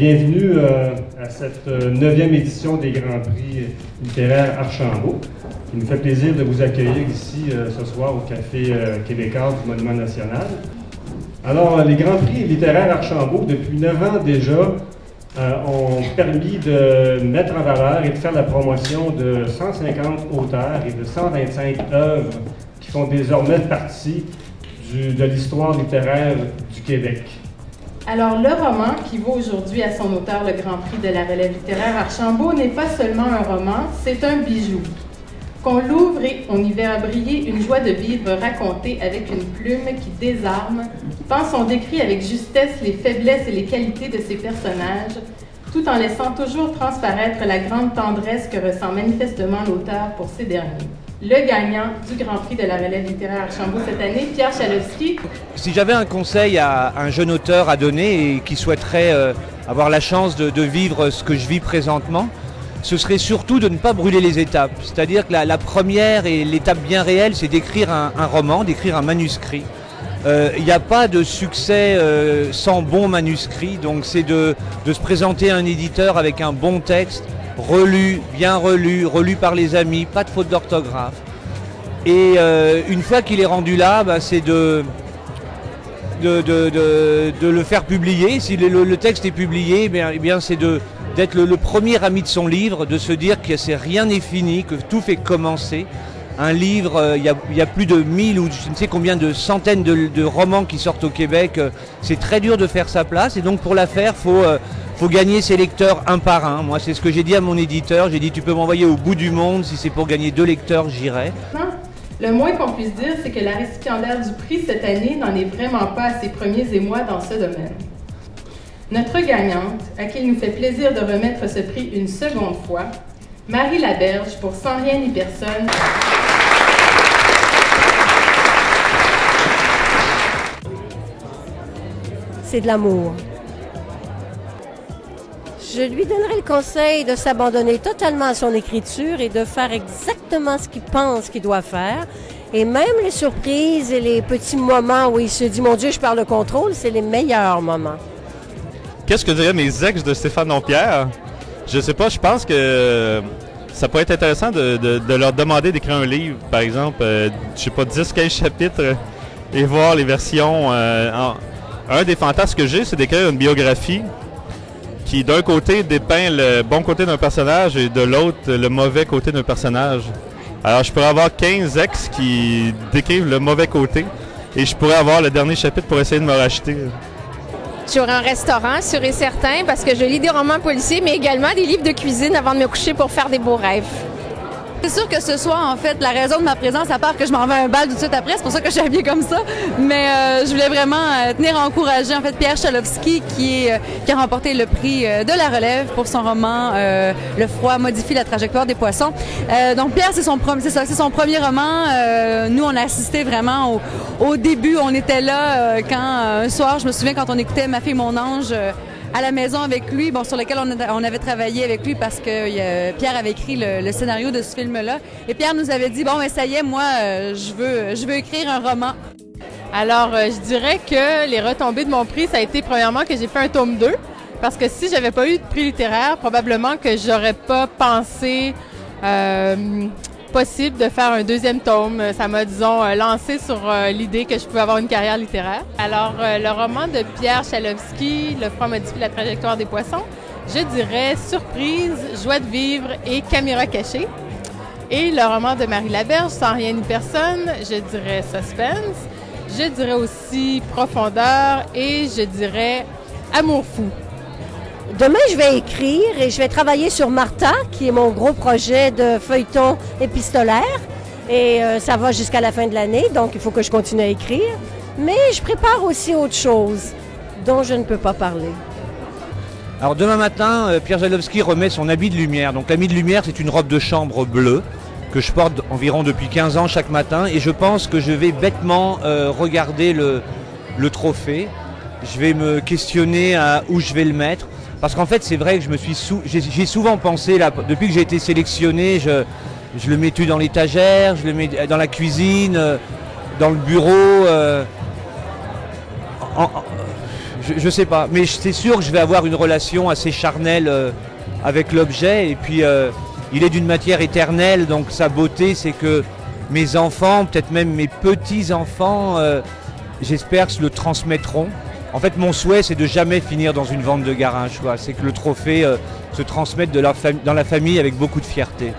bienvenue à cette 9e édition des Grands Prix littéraires Archambault. Il nous fait plaisir de vous accueillir ici ce soir au Café québécois du Monument National. Alors, les Grands Prix littéraires Archambault, depuis 9 ans déjà, ont permis de mettre en valeur et de faire la promotion de 150 auteurs et de 125 œuvres qui font désormais partie de l'histoire littéraire du Québec. Alors, le roman qui vaut aujourd'hui à son auteur le Grand Prix de la relève littéraire Archambault n'est pas seulement un roman, c'est un bijou. Qu'on l'ouvre et on y verra briller une joie de vivre racontée avec une plume qui désarme, tant sont décrits avec justesse les faiblesses et les qualités de ses personnages, tout en laissant toujours transparaître la grande tendresse que ressent manifestement l'auteur pour ces derniers. Le gagnant du Grand Prix de la relève littéraire Archambault cette année, Pierre Chalowski. Si j'avais un conseil à un jeune auteur à donner et qui souhaiterait avoir la chance de vivre ce que je vis présentement, ce serait surtout de ne pas brûler les étapes. C'est-à-dire que la première et l'étape bien réelle, c'est d'écrire un roman, d'écrire un manuscrit. Il n'y a pas de succès sans bon manuscrit, donc c'est de se présenter à un éditeur avec un bon texte, relu, bien relu, relu par les amis, pas de faute d'orthographe. Et une fois qu'il est rendu là, c'est de le faire publier. Si le texte est publié, eh bien c'est d'être le premier ami de son livre, de se dire que rien n'est fini, que tout fait commencer. Un livre, il y a plus de 1000 ou je ne sais combien de centaines de romans qui sortent au Québec. C'est très dur de faire sa place et donc pour la faire, faut gagner ses lecteurs un par un. Moi, c'est ce que j'ai dit à mon éditeur. J'ai dit, tu peux m'envoyer au bout du monde. Si c'est pour gagner 2 lecteurs, j'irai. Le moins qu'on puisse dire, c'est que la récipiendaire du prix cette année n'en est vraiment pas à ses premiers émois dans ce domaine. Notre gagnante, à qui il nous fait plaisir de remettre ce prix une seconde fois, Marie Laberge pour Sans rien ni personne. C'est de l'amour. Je lui donnerais le conseil de s'abandonner totalement à son écriture et de faire exactement ce qu'il pense qu'il doit faire. Et même les surprises et les petits moments où il se dit « Mon Dieu, je perds le contrôle », c'est les meilleurs moments. Qu'est-ce que diraient mes ex de Stéphane Dompierre? Je sais pas, je pense que ça pourrait être intéressant de leur demander d'écrire un livre, par exemple, je sais pas, 10-15 chapitres et voir les versions. Un des fantasmes que j'ai, c'est d'écrire une biographie qui, d'un côté, dépeint le bon côté d'un personnage et de l'autre, le mauvais côté d'un personnage. Alors, je pourrais avoir 15 ex qui décrivent le mauvais côté et je pourrais avoir le dernier chapitre pour essayer de me racheter. J'aurai un restaurant, sûr et certain, parce que je lis des romans policiers, mais également des livres de cuisine avant de me coucher pour faire des beaux rêves. C'est sûr que ce soit, en fait, la raison de ma présence, à part que je m'en vais à un bal tout de suite après, c'est pour ça que je suis habillée comme ça. Mais je voulais vraiment tenir à encourager, en fait, Pierre Chalowski, qui a remporté le prix de la relève pour son roman Le froid modifie la trajectoire des poissons. Donc, Pierre, c'est son premier roman. Nous, on a assisté vraiment au début. On était là quand, un soir, je me souviens, quand on écoutait Ma fille, mon ange, à la maison avec lui, sur lequel on avait travaillé avec lui parce que Pierre avait écrit le scénario de ce film-là. Et Pierre nous avait dit, bon, mais ça y est, moi, je veux écrire un roman. Alors, je dirais que les retombées de mon prix, ça a été premièrement que j'ai fait un tome 2, parce que si j'avais pas eu de prix littéraire, probablement que j'aurais pas pensé possible de faire un 2e tome. Ça m'a, disons, lancé sur l'idée que je pouvais avoir une carrière littéraire. Alors, le roman de Pierre Chalowski, Le froid modifie la trajectoire des poissons, je dirais surprise, joie de vivre et caméra cachée. Et le roman de Marie Laberge, Sans rien ni personne, je dirais suspense, je dirais aussi profondeur et je dirais amour fou. Demain, je vais écrire et je vais travailler sur Martha, qui est mon gros projet de feuilleton épistolaire. Et ça va jusqu'à la fin de l'année, donc il faut que je continue à écrire. Mais je prépare aussi autre chose dont je ne peux pas parler. Alors demain matin, Pierre Chalowski remet son habit de lumière. Donc l'habit de lumière, c'est une robe de chambre bleue que je porte environ depuis 15 ans chaque matin. Et je pense que je vais bêtement regarder le trophée. Je vais me questionner à où je vais le mettre. Parce qu'en fait, c'est vrai que j'ai souvent pensé, là, depuis que j'ai été sélectionné, je le mets dans l'étagère, je le mets dans la cuisine, dans le bureau. Je sais pas, mais c'est sûr que je vais avoir une relation assez charnelle avec l'objet. Et puis, il est d'une matière éternelle, donc sa beauté, c'est que mes enfants, peut-être même mes petits-enfants, j'espère que le transmettront. En fait, mon souhait, c'est de jamais finir dans une vente de Garrincha. C'est que le trophée se transmette dans la famille avec beaucoup de fierté.